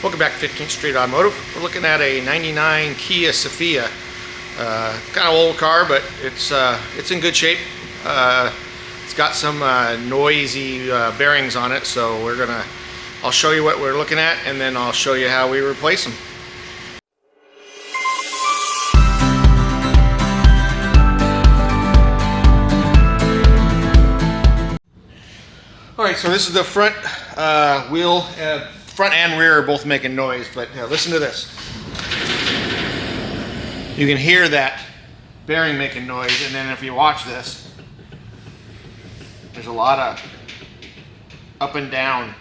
Welcome back to 15th Street Automotive. We're looking at a 99 Kia Sephia. Kind of old car, but it's in good shape. It's got some noisy bearings on it, so I'll show you what we're looking at, and then I'll show you how we replace them. Alright, so this is the front wheel. Front and rear are both making noise, but listen to this. You can hear that bearing making noise, and then if you watch this, there's a lot of up and down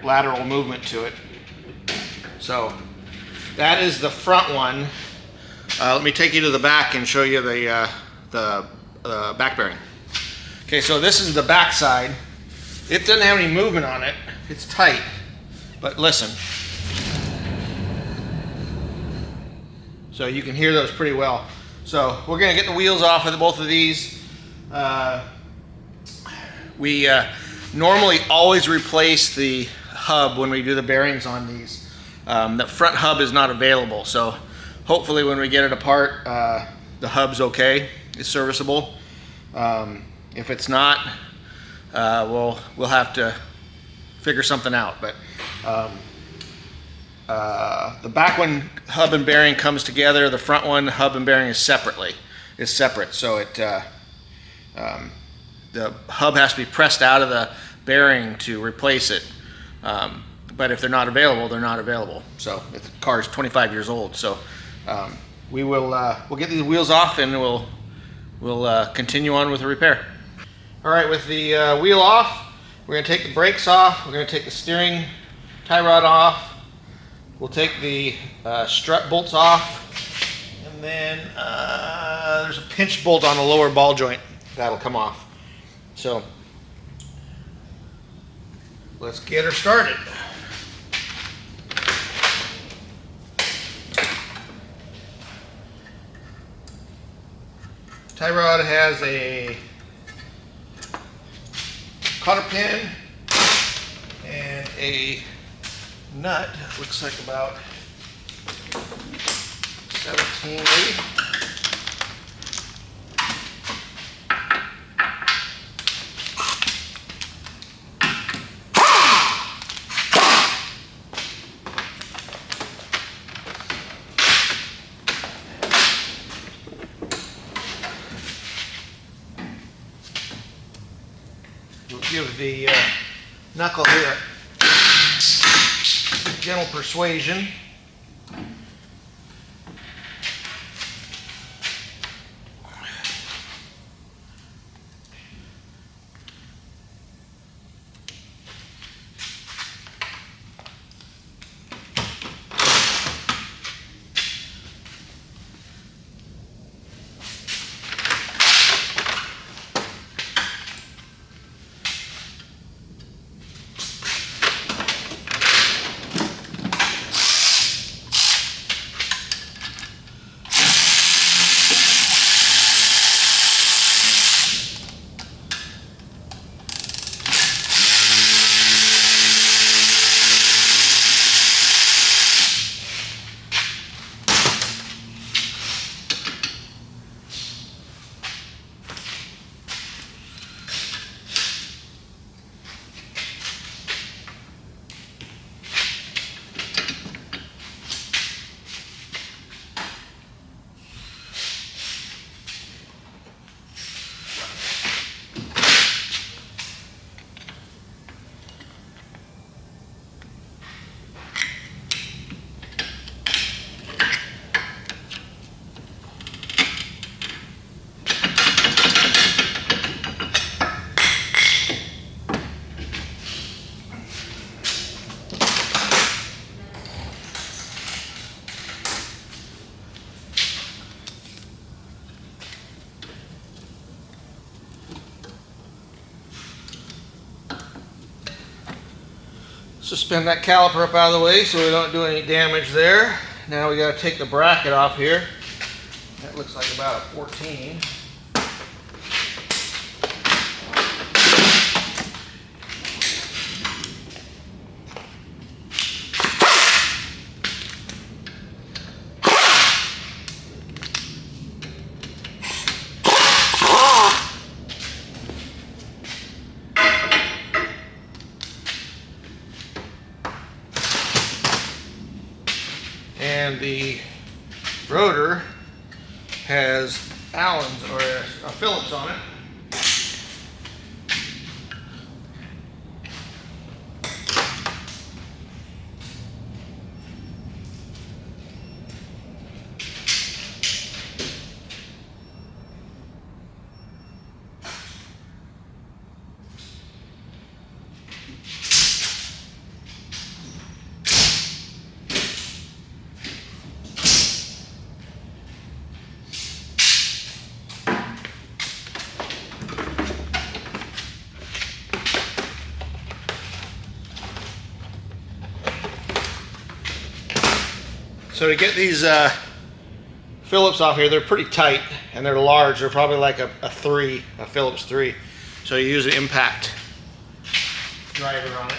lateral movement to it. So that is the front one. Let me take you to the back and show you the back bearing. Okay, so this is the back side. It doesn't have any movement on it. It's tight, but listen. So you can hear those pretty well. So we're gonna get the wheels off of both of these. We normally always replace the hub when we do the bearings on these. The front hub is not available, so hopefully when we get it apart, the hub's okay, it's serviceable. If it's not, we'll have to figure something out. But the back one, hub and bearing, comes together. The front one, hub and bearing, is separate. So the hub has to be pressed out of the bearing to replace it. But if they're not available, they're not available. So if the car is 25 years old, so we'll get these wheels off, and we'll continue on with the repair. All right, with the wheel off, we're going to take the brakes off. We're going to take the steering tie rod off. We'll take the strut bolts off, and then there's a pinch bolt on the lower ball joint that'll come off. So let's get her started. Tie rod has a cotter pin and a nut, looks like about 17 maybe. We'll give the knuckle here a gentle persuasion. Suspend that caliper up out of the way so we don't do any damage there. Now we got to take the bracket off here. That looks like about a 14. And the rotor has Allen's or a Phillips on it. So to get these Phillips off here, they're pretty tight and they're large. They're probably like a Phillips 3. So you use an impact driver on it.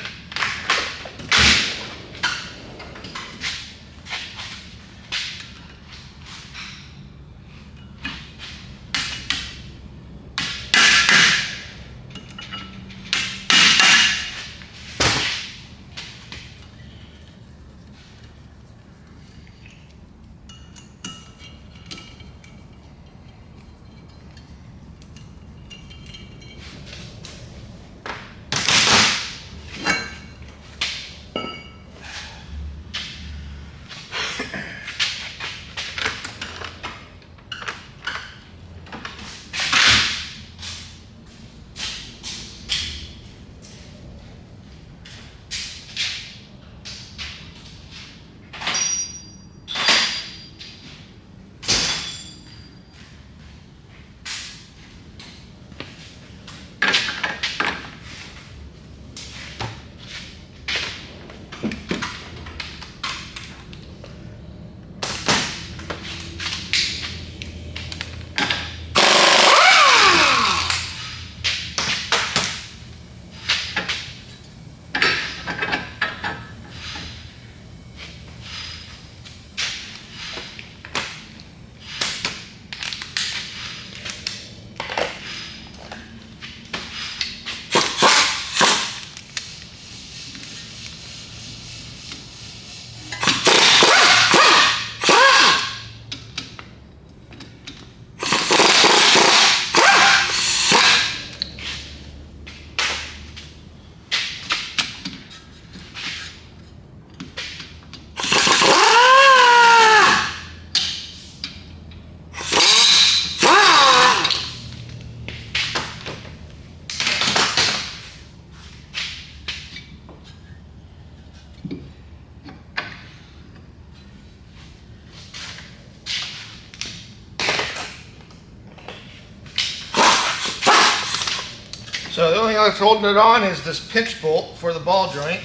So the only thing that's holding it on is this pinch bolt for the ball joint.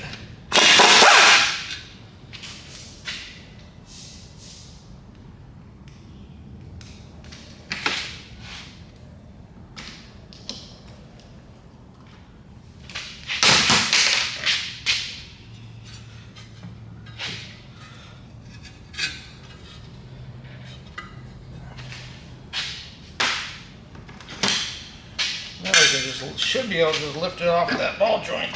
Now we can should be able to just lift it off of that ball joint.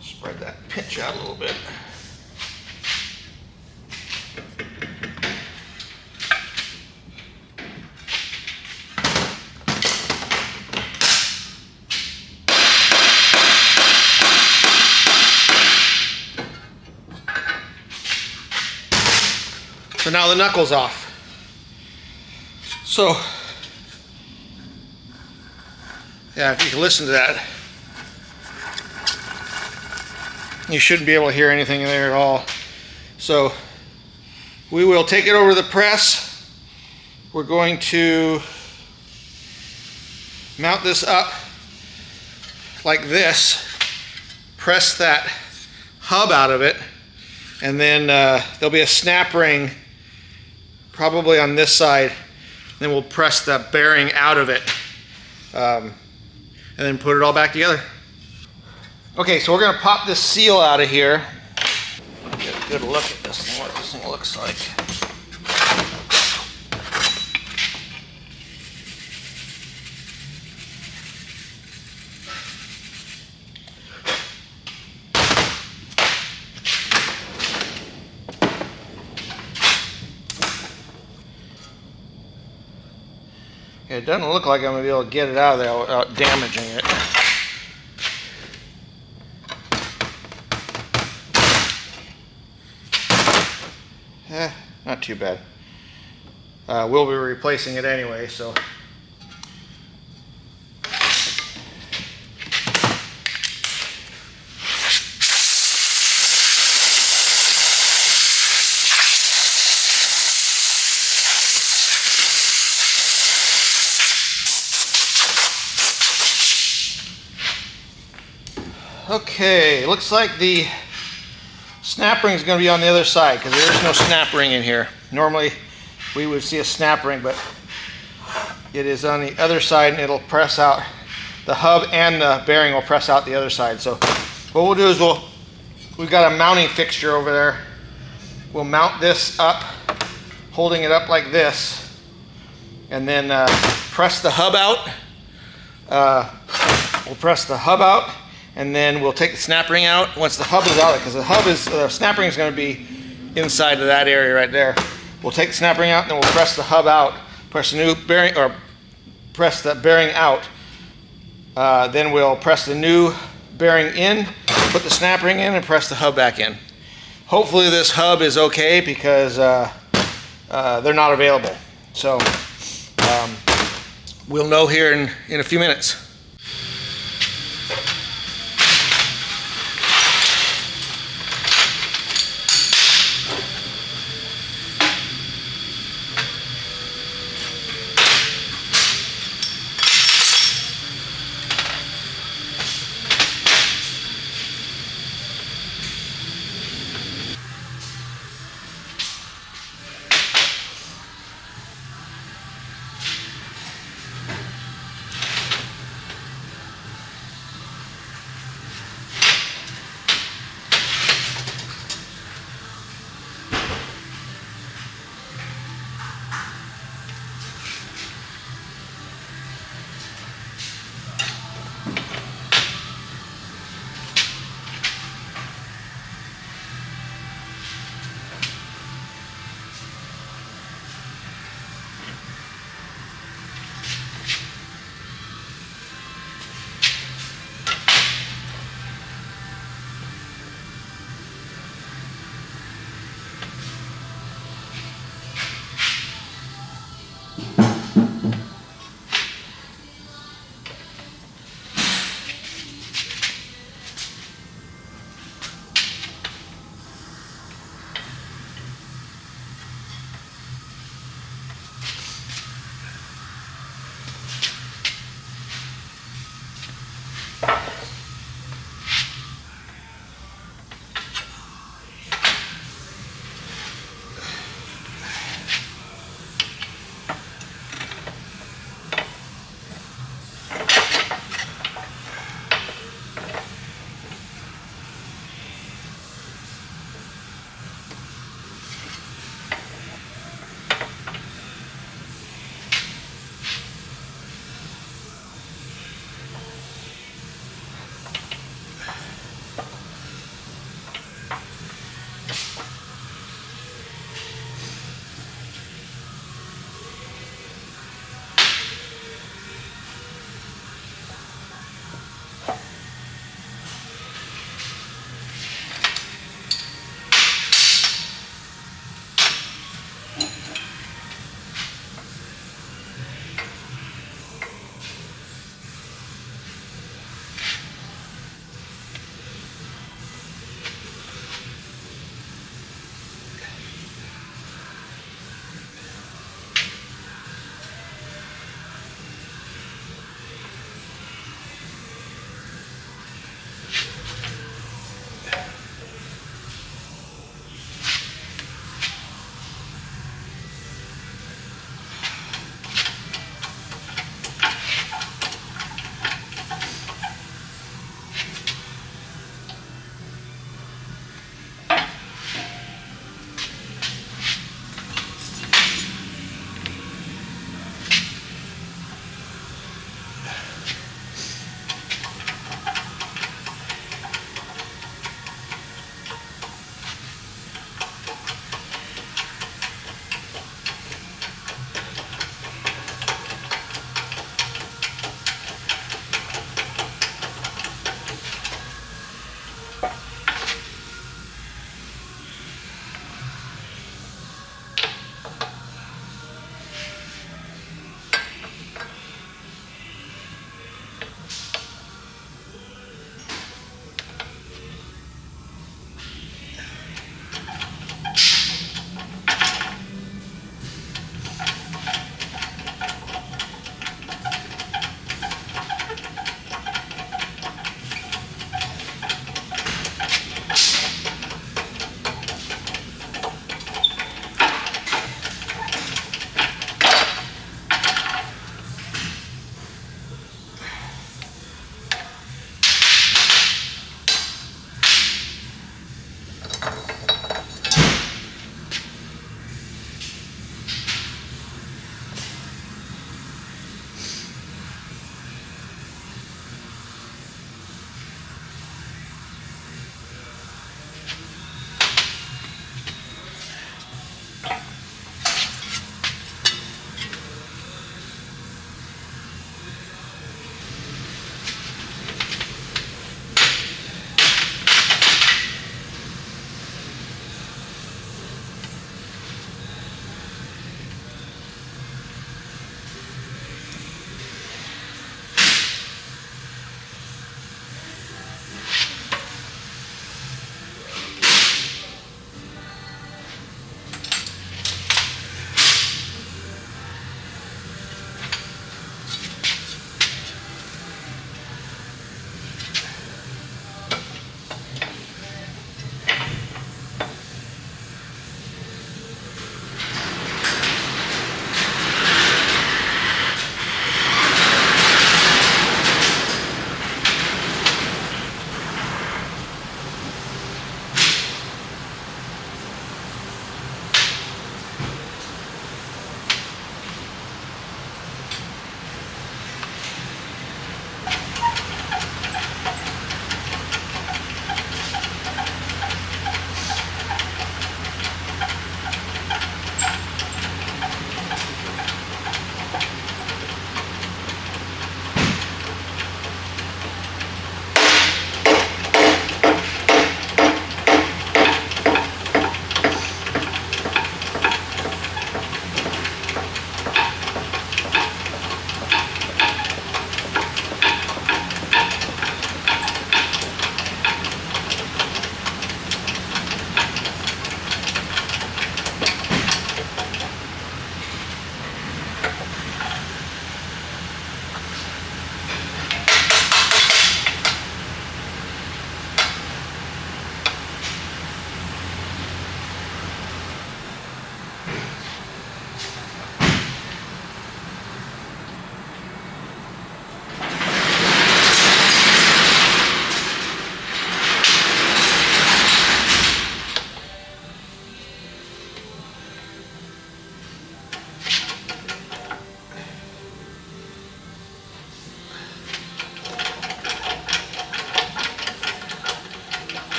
Spread that pinch out a little bit. So now the knuckle's off. So, yeah, if you can listen to that, you shouldn't be able to hear anything in there at all. So, we will take it over the press. We're going to mount this up like this, press that hub out of it, and then there'll be a snap ring probably on this side. Then we'll press the bearing out of it and then put it all back together. Okay, so we're going to pop this seal out of here. Get a good look at this thing, what this thing looks like. It doesn't look like I'm going to be able to get it out of there without damaging it. Not too bad. We'll be replacing it anyway, so. Okay, looks like the snap ring is going to be on the other side because there is no snap ring in here. Normally we would see a snap ring, but it is on the other side and it'll press out. The hub and the bearing will press out the other side. So what we'll do is we've got a mounting fixture over there. We'll mount this up, holding it up like this, and then press the hub out. We'll press the hub out, and then we'll take the snap ring out once the hub is out, because the snap ring is going to be inside of that area right there. We'll take the snap ring out, and then we'll press the hub out, press the new bearing, or press the bearing out. Then we'll press the new bearing in, put the snap ring in, and press the hub back in. Hopefully this hub is okay because they're not available. So we'll know here in a few minutes.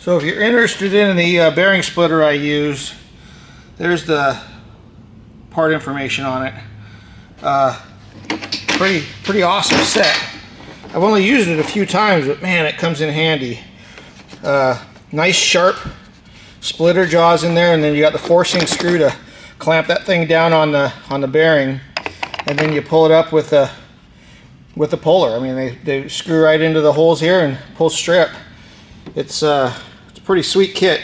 So if you're interested in the bearing splitter I use, there's the part information on it. Pretty awesome set. I've only used it a few times, but man, it comes in handy. Nice sharp splitter jaws in there, and then you got the forcing screw to clamp that thing down on the bearing, and then you pull it up with a puller. I mean, they screw right into the holes here and pull straight up. It's a pretty sweet kit.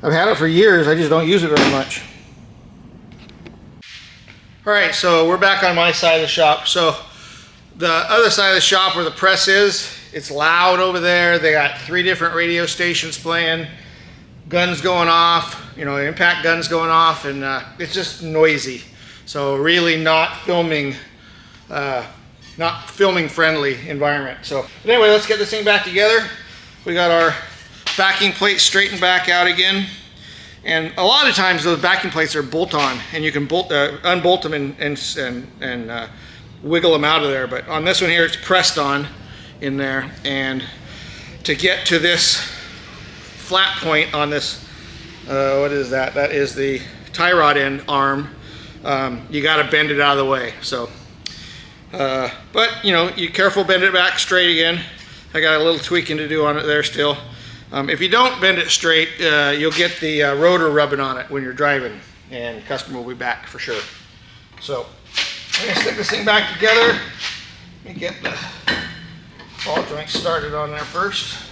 I've had it for years, I just don't use it very much. Alright, so we're back on my side of the shop. So the other side of the shop where the press is, it's loud over there. They got 3 different radio stations playing, guns going off, you know, impact guns going off, and it's just noisy. So really not filming friendly environment. So but anyway, let's get this thing back together. We got our backing plate straightened back out again. And a lot of times those backing plates are bolt-on, and you can unbolt them and wiggle them out of there. But on this one here, it's pressed on in there. And to get to this flat point on this, what is that? That is the tie rod end arm. You got to bend it out of the way. So, but you know, you careful bend it back straight again. I got a little tweaking to do on it there still. If you don't bend it straight, you'll get the rotor rubbing on it when you're driving, and the customer will be back for sure. So I'm gonna stick this thing back together. Let me get the ball joint started on there first.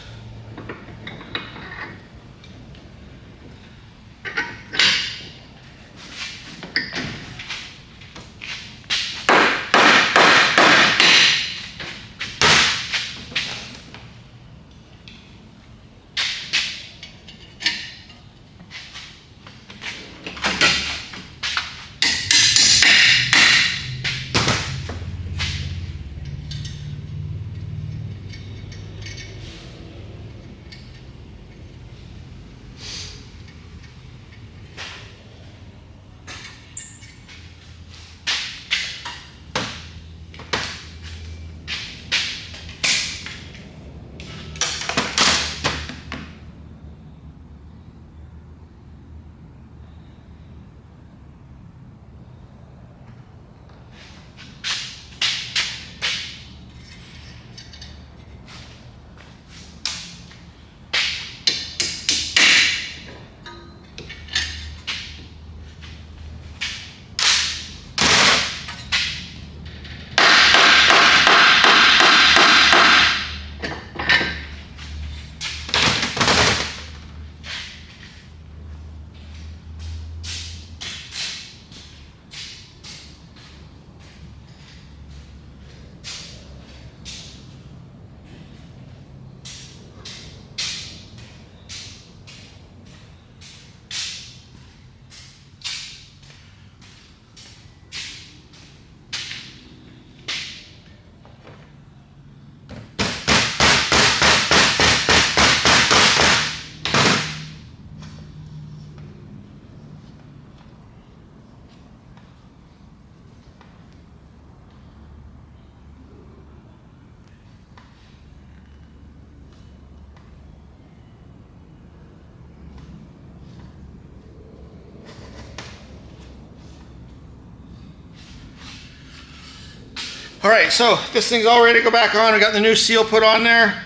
All right, so this thing's all ready to go back on. We got the new seal put on there,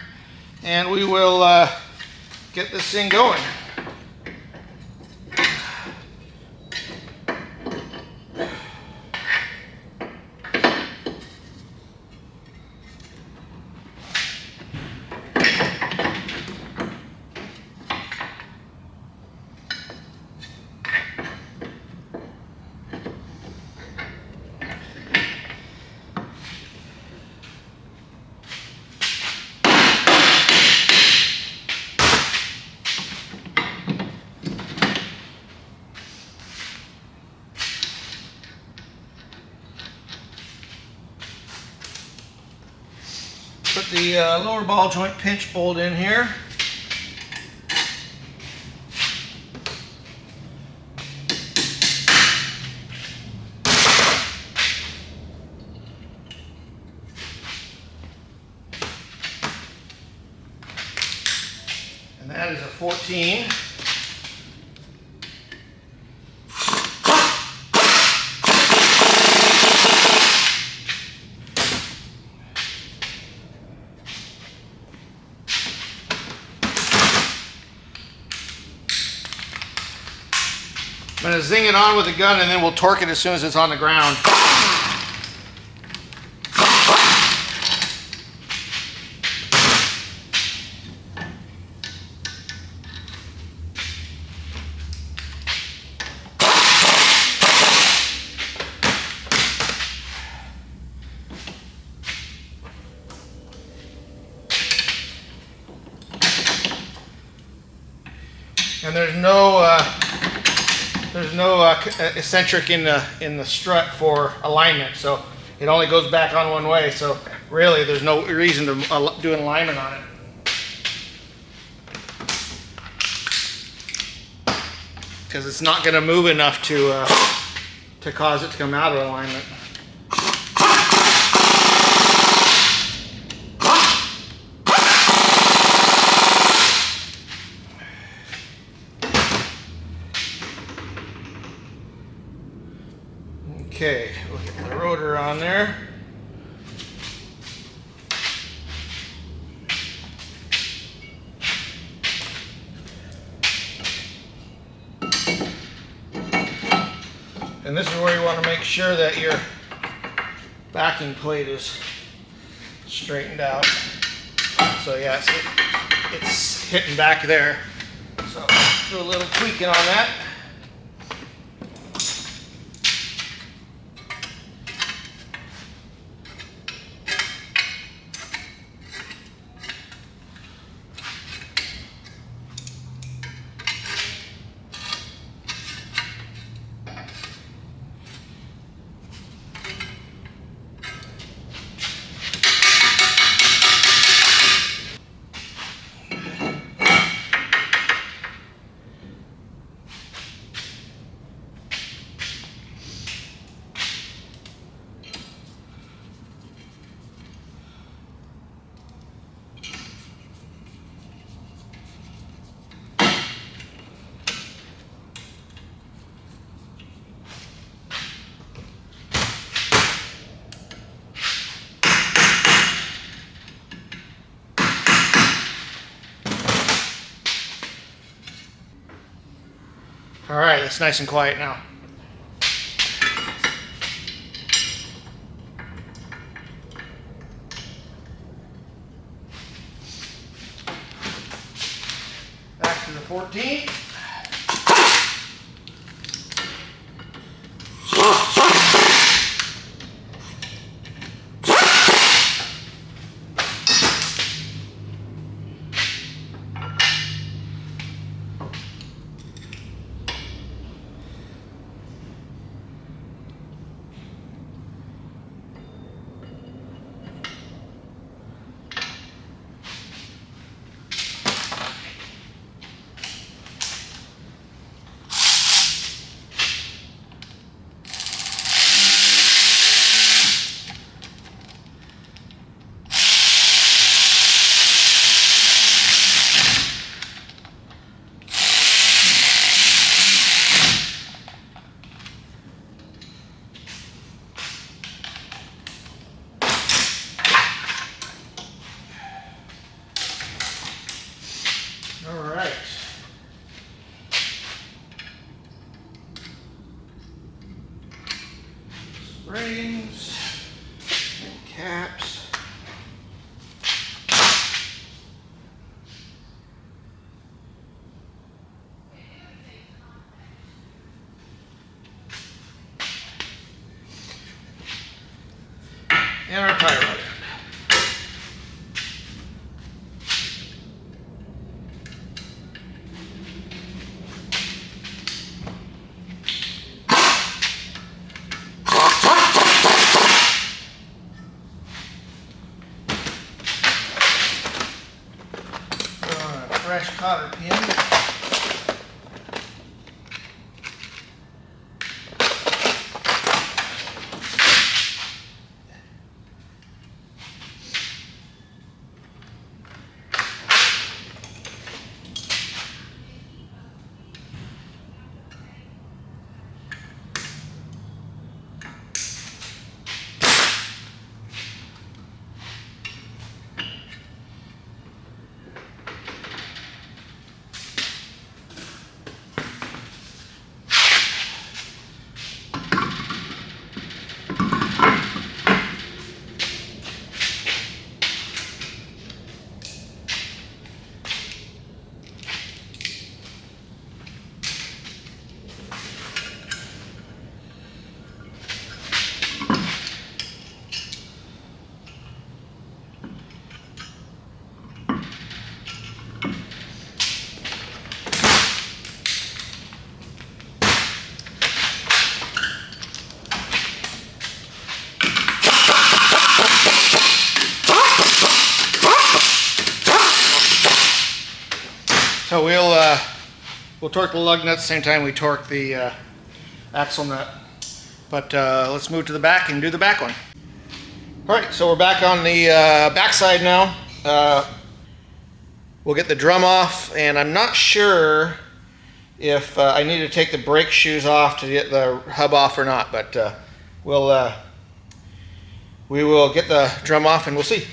and we will get this thing going. Put the lower ball joint pinch bolt in here. And that that is a 14. I'm going to zing it on with the gun and then we'll torque it as soon as it's on the ground. And there's no eccentric in the strut for alignment, so it only goes back on one way. So really, there's no reason to do an alignment on it. Because it's not going to move enough to cause it to come out of alignment. Okay, we'll get the rotor on there. And this is where you want to make sure that your backing plate is straightened out. So yeah, it's hitting back there. So do a little tweaking on that. All right, it's nice and quiet now. Back to the 14. All right. Springs and caps. And our tire rod. Fresh cotter pin. So we'll torque the lug nut at the same time we torque the axle nut. But let's move to the back and do the back one. All right, so we're back on the back side now. We'll get the drum off, and I'm not sure if I need to take the brake shoes off to get the hub off or not, but we will get the drum off and we'll see.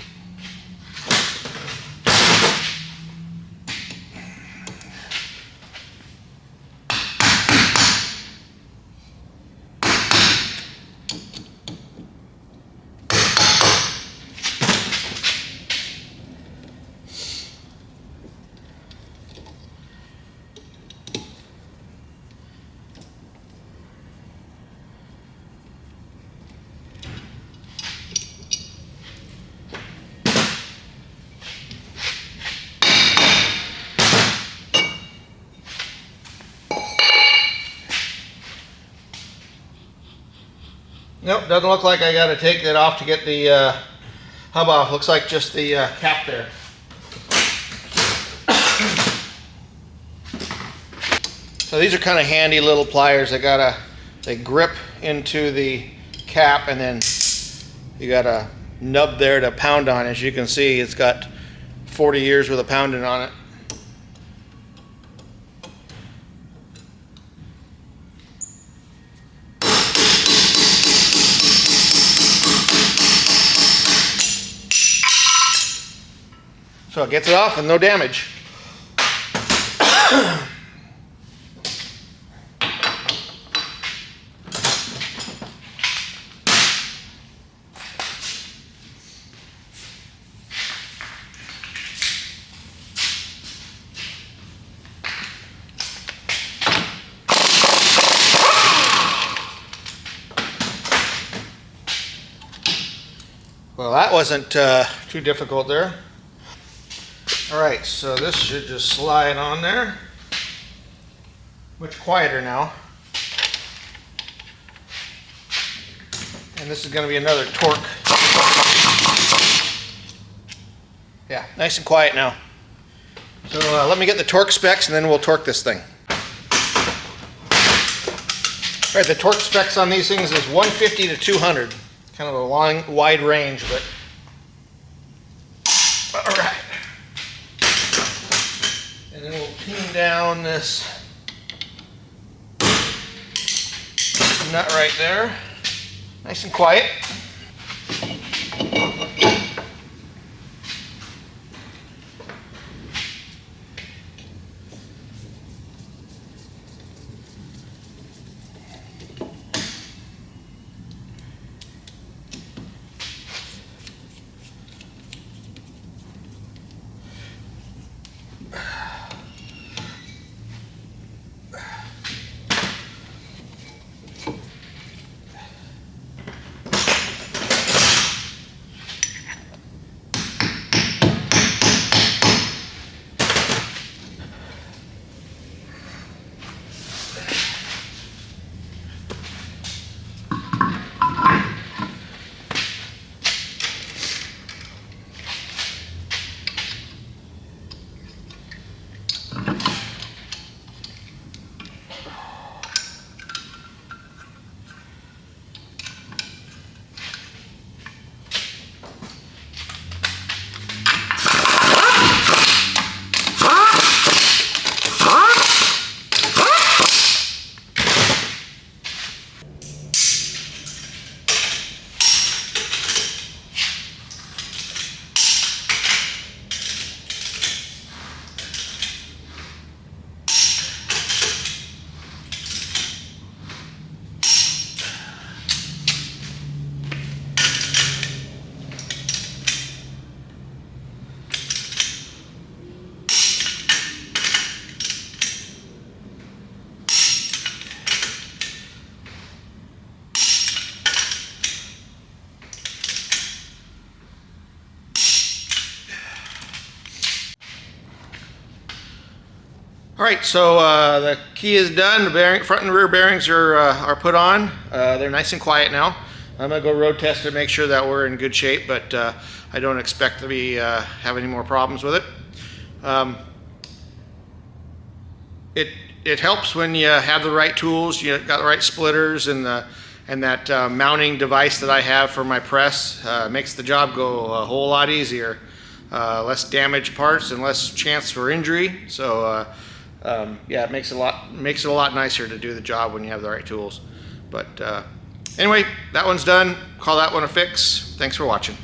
Nope, doesn't look like I got to take that off to get the hub off. Looks like just the cap there. So these are kind of handy little pliers. They grip into the cap, and then you got a nub there to pound on. As you can see, it's got 40 years worth of pounding on it. So it gets it off and no damage. Well, that wasn't too difficult there. All right, so this should just slide on there. Much quieter now. And this is going to be another torque. Yeah, nice and quiet now. So let me get the torque specs and then we'll torque this thing. All right, the torque specs on these things is 150 to 200. Kind of a long, wide range, but all right. And then we'll pin down this nut right there. Nice and quiet. All right, so the key is done. The front and rear bearings are put on. They're nice and quiet now. I'm gonna go road test to make sure that we're in good shape, but I don't expect to be have any more problems with it. it helps when you have the right tools, you got the right splitters, and that mounting device that I have for my press makes the job go a whole lot easier. Less damaged parts and less chance for injury. So yeah, it makes it a lot nicer to do the job when you have the right tools. But anyway, that one's done. Call that one a fix. Thanks for watching.